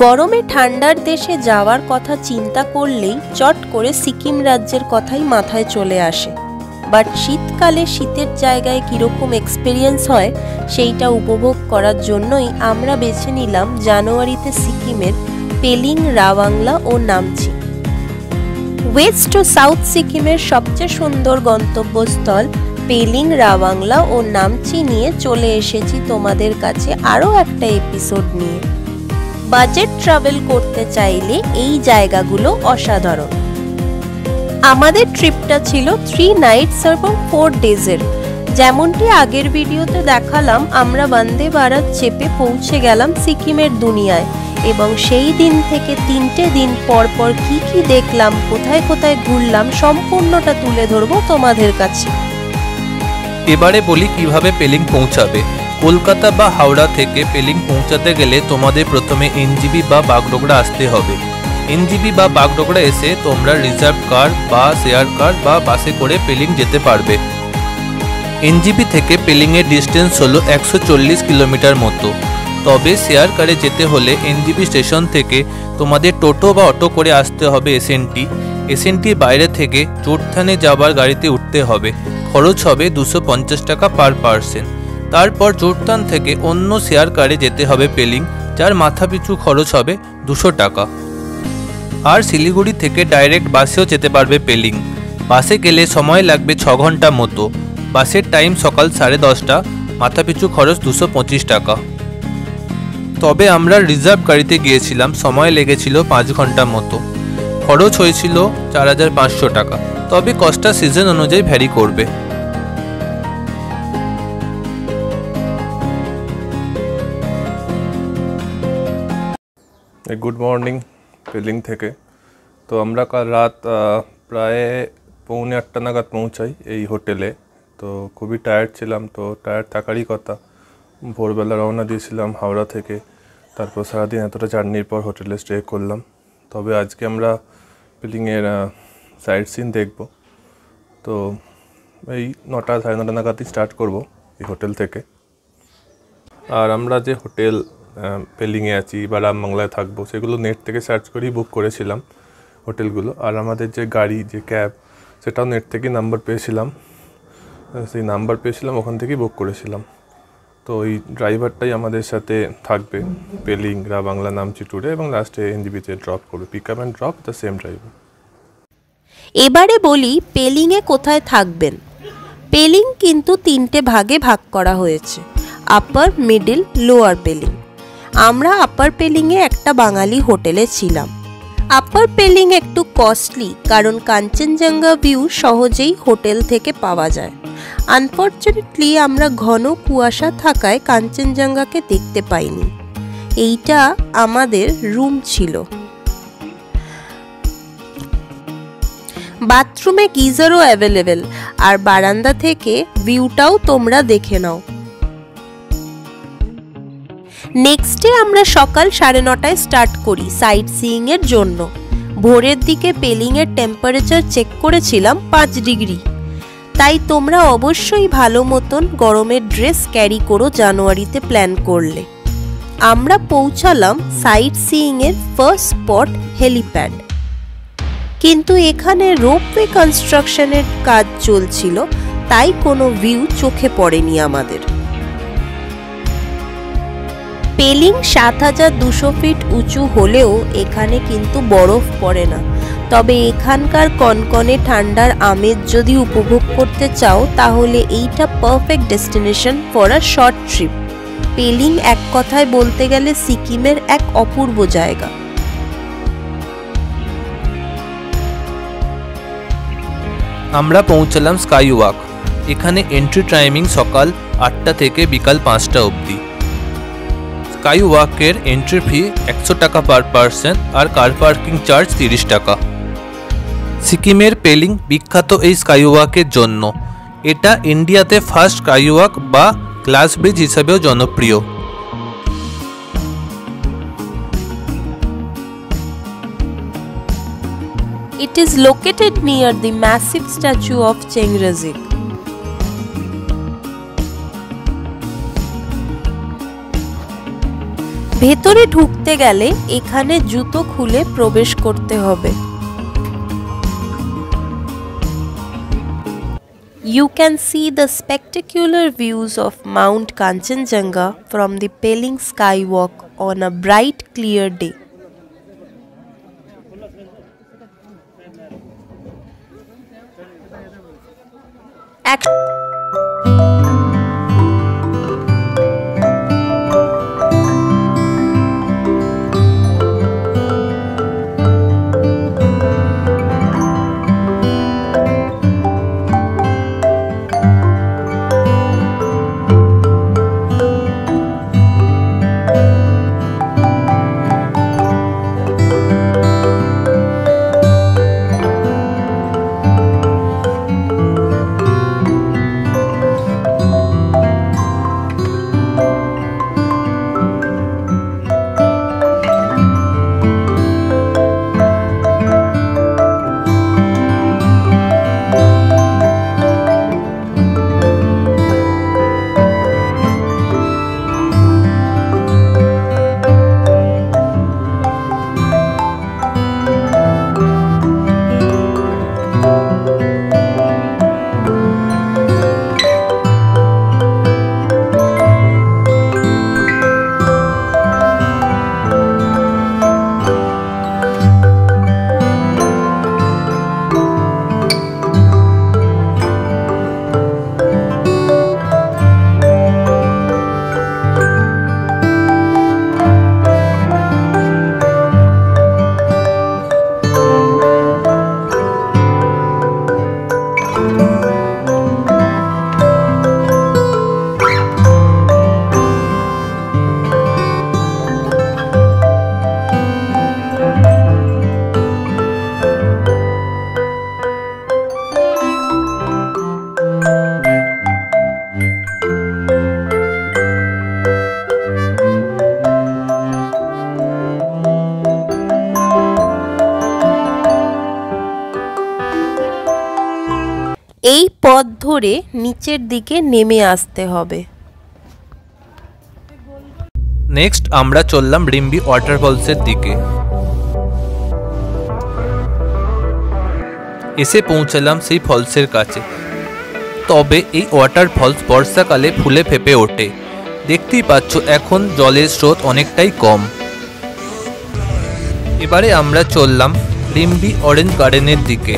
গরমে ঠান্ডার দেশে যাওয়ার কথা চিন্তা করলেই চট করে সিকিম রাজ্যের কথাই মাথায় চলে আসে। বাট শীতকালে শীতের জায়গায় কীরকম এক্সপিরিয়েন্স হয় সেইটা উপভোগ করার জন্যই আমরা বেছে নিলাম জানুয়ারিতে সিকিমের পেলিং, রাওয়াংলা ও নামচি। ওয়েস্ট ও সাউথ সিকিমের সবচেয়ে সুন্দর গন্তব্যস্থল পেলিং, রাওয়াংলা ও নামচি নিয়ে চলে এসেছি তোমাদের কাছে আরও একটা এপিসোড নিয়ে। বাজেট ট্রাভেল করতে চাইলে এই জায়গাগুলো অসাধারণ। আমাদের ট্রিপটা ছিল 3 নাইটস এবং 4 ডেজের। যেমনটি আগের ভিডিওতে দেখালাম, আমরা বন্দে ভারত চেপে পৌঁছে গেলাম সিকিমের দুনিয়ায় এবং সেই দিন থেকে 3টে দিন পর পর কি কি দেখলাম, কোথায় কোথায় ঘুরলাম, সম্পূর্ণটা তুলে ধরবো তোমাদের কাছে। এবারে বলি কিভাবে পেলিং পৌঁছাবে। কলকাতা বা হাওড়া থেকে পেলিং পৌঁছাতে গেলে তোমাদের প্রথমে এনজিবি বা বাগডোগরা আসতে হবে। এনজিবি বা বাগডোগরা এসে তোমরা রিজার্ভ কার বা শেয়ার কার বা বাসে করে পেলিং যেতে পারবে। এনজিবি থেকে পেলিংয়ের ডিস্টেন্স হলো 140 কিলোমিটার মতো। তবে শেয়ার কারে যেতে হলে এনজিবি স্টেশন থেকে তোমাদের টোটো বা অটো করে আসতে হবে এসএনটির বাইরে থেকে চোরথানে যাবার গাড়িতে উঠতে হবে। খরচ হবে 250 টাকা পার পার্সন। তারপর চোরথান থেকে অন্য শেয়ার কারে যেতে হবে পেলিং, যার মাথাপিছু খরচ হবে 200 টাকা। আর শিলিগুড়ি থেকে ডাইরেক্ট বাসেও যেতে পারবে পেলিং। বাসে গেলে সময় লাগবে 6 ঘন্টা মতো। বাসের টাইম সকাল 10:30, মাথাপিছু খরচ 225 টাকা। তবে আমরা রিজার্ভ গাড়িতে গিয়েছিলাম, সময় লেগেছিল 5 ঘন্টা মতো। খরচ হয়েছিল 4500 টাকা। তবে কস্টটা সিজন অনুযায়ী ভ্যারি করবে। গুড মর্নিং পেলিং থেকে। তো আমরা কাল রাত প্রায় 7:45 নাগাদ পৌঁছাই এই হোটেলে। তো খুবই টায়ার্ড ছিলাম, তো টায়ার্ড থাকারই কথা। ভোরবেলা রওনা দিয়েছিলাম হাওড়া থেকে। তারপর সারাদিন এতটা জার্নির পর হোটেলে স্টে করলাম। তবে আজকে আমরা পেলিংয়ের সাইট সিন দেখব। তো এই 9টা সাড়ে 9টা নাগাদই স্টার্ট করব এই হোটেল থেকে। আর আমরা যে হোটেল পেলিংয়ে আছি বা রামবাংলায় থাকবো সেগুলো নেট থেকে সার্চ করেই বুক করেছিলাম হোটেলগুলো। আর আমাদের যে গাড়ি, যে ক্যাব, সেটাও নেট থেকেই নাম্বার পেয়েছিলাম। সেই নাম্বার পেয়েছিলাম, ওখান থেকেই বুক করেছিলাম। তো এই ড্রাইভারটাই আমাদের সাথে থাকবে পেলিং, রামবাংলা, নামচি ট্যুরে এবং লাস্টে এনজিবিতে ড্রপ করবে। Pick up and drop the same driver. এবারে বলি পেলিংয়ে কোথায় থাকবেন। পেলিং কিন্তু 3টে ভাগে ভাগ করা হয়েছে, আপার, মিডল, লোয়ার পেলিং। আমরা আপার পেলিংয়ে একটা বাঙালি হোটেলে ছিলাম। আপার পেলিং একটু কস্টলি, কারণ কাঞ্চনজঙ্ঘা ভিউ সহজেই হোটেল থেকে পাওয়া যায়। আনফর্চুনেটলি আমরা ঘন কুয়াশা থাকায় কাঞ্চনজঙ্ঘাকে দেখতে পাইনি। এইটা আমাদের রুম ছিল। বাথরুমে গিজারও অ্যাভেলেবেল, আর বারান্দা থেকে ভিউটাও তোমরা দেখে নাও। নেক্সট ডে আমরা সকাল 9:30টায় স্টার্ট করি সাইট সিইং এর জন্য। ভোরের দিকে পেলিং এর টেম্পারেচার চেক করেছিলাম 5 ডিগ্রি। তাই তোমরা অবশ্যই ভালো মতন গরমের ড্রেস ক্যারি করো জানুয়ারিতে প্ল্যান করলে। আমরা পৌঁছালাম সাইট সিইং এর ফার্স্ট স্পট হেলিপ্যাড। কিন্তু এখানে রোপওয়ে কনস্ট্রাকশনের কাজ চলছিল, তাই কোনো ভিউ চোখে পড়েনি আমাদের। পেলিং 7200 ফিট উঁচু হলেও এখানে কিন্তু বরফ পড়ে না। তবে এখানকার কনকনে ঠান্ডার আমেজ যদি উপভোগ করতে চাও তাহলে এইটা perfect destination for a short trip. Pelling এক কথায় বলতে গেলে সিকিমের এক অপূর্ব জায়গা। আমরা পৌঁছালাম স্কাই ওয়াক। এখানে এন্ট্রি টাইমিং সকাল 8টা থেকে বিকাল 5টা অবধি। স্কাই ওয়াকের এন্ট্রি ফি 100 টাকা পার পার্সন, আর কার পার্কিং চার্জ 30 টাকা। সিকিমের পেলিং বিখ্যাত এই স্কাই ওয়াকের জন্য। এটা ইন্ডিয়াতে ফার্স্ট স্কাই ওয়াক বা গ্লাস ব্রিজ হিসেবেও জনপ্রিয়। It is located near the massive statue of Chengrezig. ভেতরে ঢুকতে গেলে এখানে জুতো খুলে প্রবেশ করতে হবে। You can see the spectacular views of Mount Kanchenjunga from the Peling Skywalk on a bright, clear day. এই পথ ধরে নিচের দিকে নেমে আসতে হবে। নেক্সট আমরা চললাম রিম্বি ওয়াটারফলসের দিকে। এসে পৌঁছালাম সেই ফলসের কাছে। তবে এই ওয়াটারফলস বর্ষাকালে ফুলে ফেপে ওঠে। দেখতেই পাচ্ছ এখন জলের স্রোত অনেকটাই কম। এবারে আমরা চললাম রিম্বি অরেঞ্জ গার্ডেনের দিকে।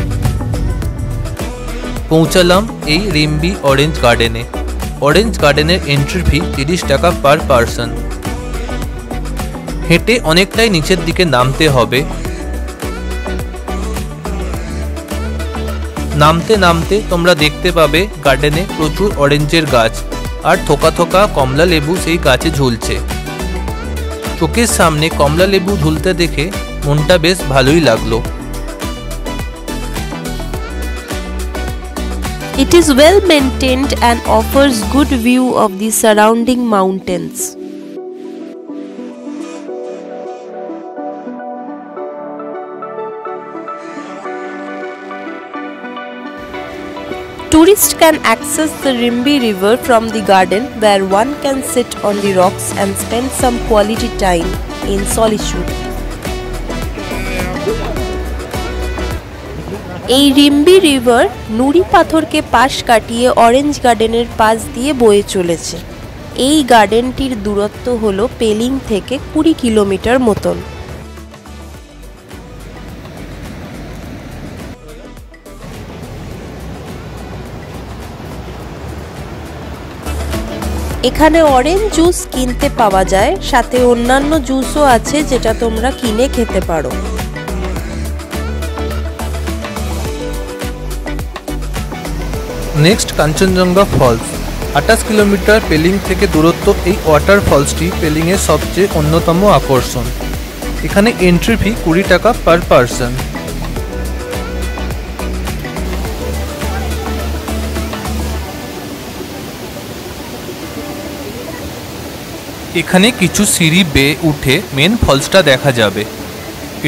পৌঁছালাম এই রিম্বি অরেঞ্জ গার্ডেনে। অরেঞ্জ গার্ডেনের এন্ট্রি ফি 30 টাকা পার পারসন। হেঁটে অনেকটাই নিচের দিকে নামতে হবে। নামতে নামতে তোমরা দেখতে পাবে গার্ডেনে প্রচুর অরেঞ্জের গাছ আর থোকা থোকা কমলা লেবু সেই গাছে ঝুলছে। চোখের সামনে কমলা লেবু ঝুলতে দেখে মনটা বেশ ভালোই লাগলো। It is well maintained and offers good view of the surrounding mountains. Tourists can access the Rimbi River from the garden, where one can sit on the rocks and spend some quality time in solitude. এই Rimbi river নুড়ি পাথরকে পাশ কাটিয়ে orange গার্ডেনের পাশ দিয়ে বয়ে চলেছে। এই গার্ডেনটির দূরত্ব হল পেলিং থেকে 20 কিলোমিটার মতন। এখানে অরেঞ্জ জুস কিনতে পাওয়া যায়, সাথে অন্যান্য জুসও আছে যেটা তোমরা কিনে খেতে পারো। Next Kanchenjunga falls. 28 kilometre Pelling থেকে দূরত্ব এই ওয়াটারফলসটি পেলিংয়ের সবচেয়ে অন্যতম আকর্ষণ। এখানে এন্ট্রি ফি 20 টাকা পার পারসন। এখানে কিছু সিঁড়ি বেয়ে উঠে মেন ফলসটা দেখা যাবে।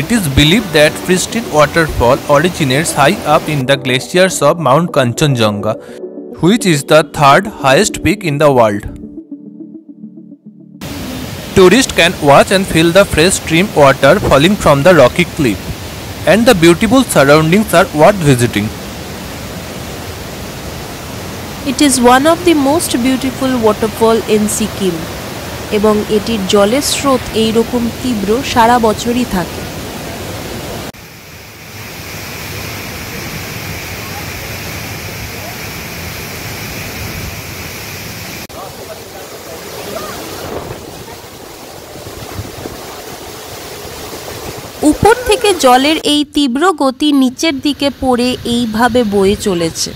It is believed that pristine waterfall originates high up in the glaciers of Mount Kanchenjunga, which is the third highest peak in the world. Tourists can watch and feel the fresh stream water falling from the rocky cliff, and the beautiful surroundings are worth visiting. It is one of the most beautiful waterfall in Sikkim এবং এটির জলের স্রোত এই রকম তীব্র সারা বছরই থাকে। উপর থেকে জলের এই তীব্র গতি নিচের দিকে পড়ে এইভাবে বয়ে চলেছে।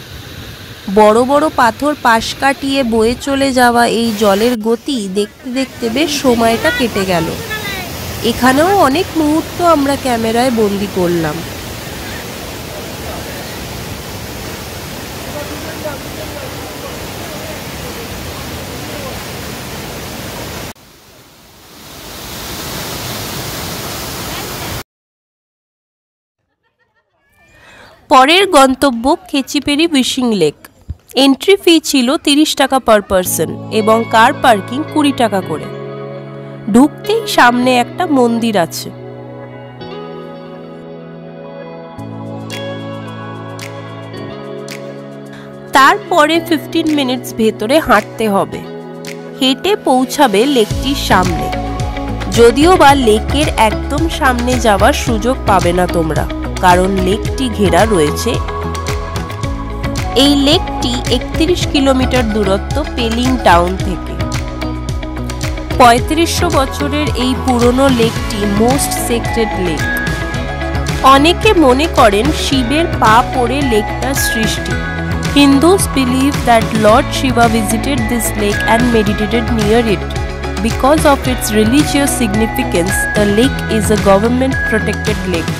বড় বড় পাথর পাশ কাটিয়ে বয়ে চলে যাওয়া এই জলের গতি দেখতে দেখতে বেশ সময়টা কেটে গেল। এখানেও অনেক মুহূর্ত আমরা ক্যামেরায় বন্দি করলাম। পরের গন্তব্য কেচিপেরি ফিশিং লেক। এন্ট্রি ফি ছিল 30 টাকা পার পারসন এবং কার পার্কিং 20 টাকা করে। ঢুকতেই সামনে একটা মন্দির আছে। তারপরে 15 মিনিটস ভেতরে হাঁটতে হবে। হেঁটে পৌঁছাবে লেকটির সামনে। যদিও বা লেকের একদম সামনে যাওয়ার সুযোগ পাবে না তোমরা, কারণ লেকটি ঘেরা রয়েছে। এই লেকটি 31 কিলোমিটার দূরত্ব পেলিং টাউন থেকে। 3500 বছরের এই পুরনো লেকটি মোস্ট সেক্রেড লেক। অনেকে মনে করেন শিবের পা পড়ে লেকটার সৃষ্টি। Hindus believe that Lord Shiva visited this lake and meditated near it. Because of its religious significance, the lake is a government protected lake.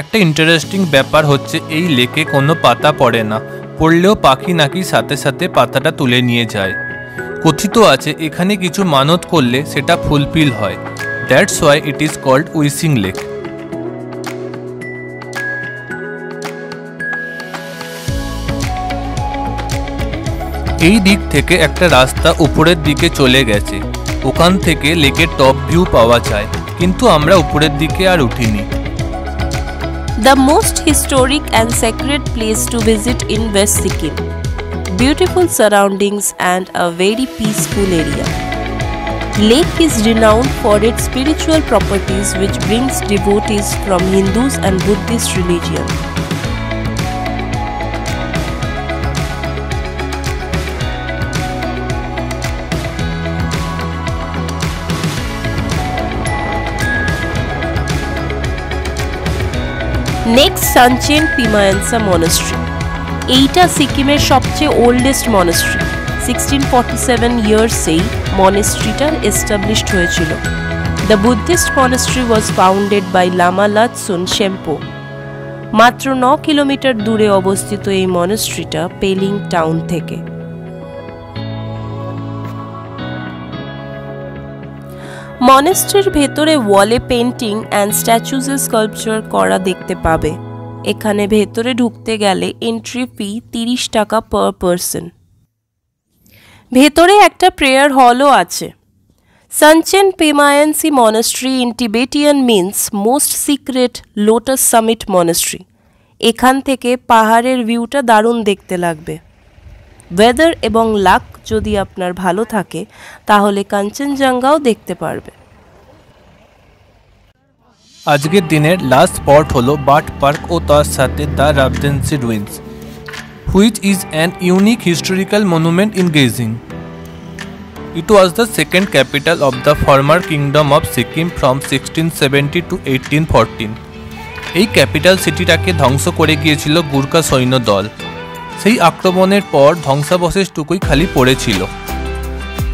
একটা ইন্টারেস্টিং ব্যাপার হচ্ছে এই লেকে কোনো পাতা পড়ে না, পড়লেও পাখি নাকি সাথে সাথে পাতাটা তুলে নিয়ে যায়। কথিত আছে এখানে কিছু মানত করলে সেটা ফুলফিল হয়। That's why it is called wishing lake. এই দিক থেকে একটা রাস্তা উপরের দিকে চলে গেছে, ওখান থেকে লেকের টপ ভিউ পাওয়া যায়, কিন্তু আমরা উপরের দিকে আর উঠিনি। The most historic and sacred place to visit in West Sikkim. Beautiful surroundings and a very peaceful area. Lake is renowned for its spiritual properties, which brings devotees from Hindus and Buddhist religion. Next Sanchen Pemayangtse monastery. এইটা সিকিমের সবচেয়ে oldest monastery. 1647 ইয়ার্সেই মনাস্ট্রিটা established হয়েছিল। The Buddhist monastery was founded by lama Lhatsun Chempo. মাত্র 9 kilometre দূরে অবস্থিত এই মনাস্ট্রিটা পেলিং টাউন থেকে। মনাস্ট্রির ভেতরে ওয়ালে পেন্টিং অ্যান্ড স্ট্যাচুজের স্কাল্পচার করা দেখতে পাবে। এখানে ভেতরে ঢুকতে গেলে এন্ট্রি ফি 30 টাকা পার পারসন। ভেতরে একটা প্রেয়ার হলও আছে। Sanchen Pemayangtse monastery in Tibetan means most secret lotus summit monastery. এখান থেকে পাহাড়ের ভিউটা দারুণ দেখতে লাগবে। ওয়েদার এবং লাক যদি আপনার ভালো থাকে তাহলে কাঞ্চনজঙ্ঘাও দেখতে পারবে। আজকের দিনের লাস্ট স্পট হলো বাট পার্ক ও তার সাথে the Rabdentse ruins, which is an unique historical monument in গেজিং। It was the second capital of the former kingdom of Sikkim from 1670 to 1814. এই ক্যাপিটাল সিটিটাকে ধ্বংস করে গিয়েছিল গুর্খা সৈন্য দল। সেই আক্রমণের পর ধ্বংসাবশেষটুকুই খালি পড়েছিল।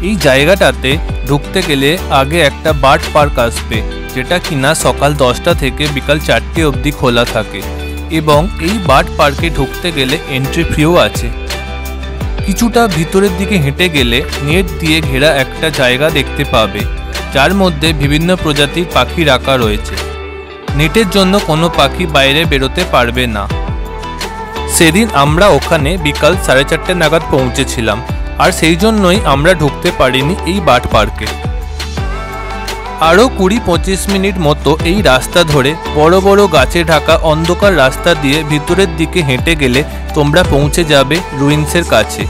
এই জায়গাটাতে ঢুকতে গেলে আগে একটা বার্ড পার্ক আসবে, যেটা কিনা সকাল 10টা থেকে বিকাল 4টে অবধি খোলা থাকে, এবং এই বার্ড পার্কে ঢুকতে গেলে এন্ট্রি ফিও আছে। কিছুটা ভিতরের দিকে হেঁটে গেলে নেট দিয়ে ঘেরা একটা জায়গা দেখতে পাবে, যার মধ্যে বিভিন্ন প্রজাতির পাখি রাখা রয়েছে। নেটের জন্য কোনো পাখি বাইরে বেরোতে পারবে না। সেদিন আমরা ওখানে বিকাল 4:30 নাগাদ পৌঁছেছিলাম, আর সেই জন্যই আমরা ঢুকতে পারিনি এই বার্ড পার্কে। আরও 20-25 মিনিট মতো এই রাস্তা ধরে বড় বড় গাছে ঢাকা অন্ধকার রাস্তা দিয়ে ভিতরের দিকে হেঁটে গেলে তোমরা পৌঁছে যাবে রুইন্সের কাছে।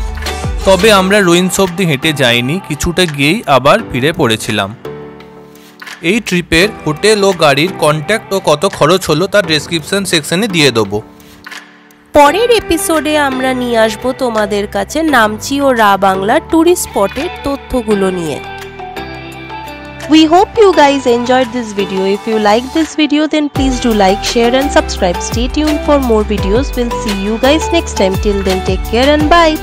তবে আমরা রুইন্স অবধি হেঁটে যাইনি, কিছুটা গিয়েই আবার ফিরে পড়েছিলাম। এই ট্রিপের হোটেল ও গাড়ির কন্ট্যাক্ট ও কত খরচ হলো তার ডেসক্রিপশন সেকশনে দিয়ে দেবো। পরের এপিসোডে আমরা নিয়ে আসবো তোমাদের কাছে নামচি ও রা বাংলার ট্যুরিস্ট স্পটের তথ্যগুলো নিয়ে। We hope you guys enjoyed this video. If you like this video, then please do like, share and subscribe. Stay tuned for more videos. We'll see you guys next time. Till then, take care and bye.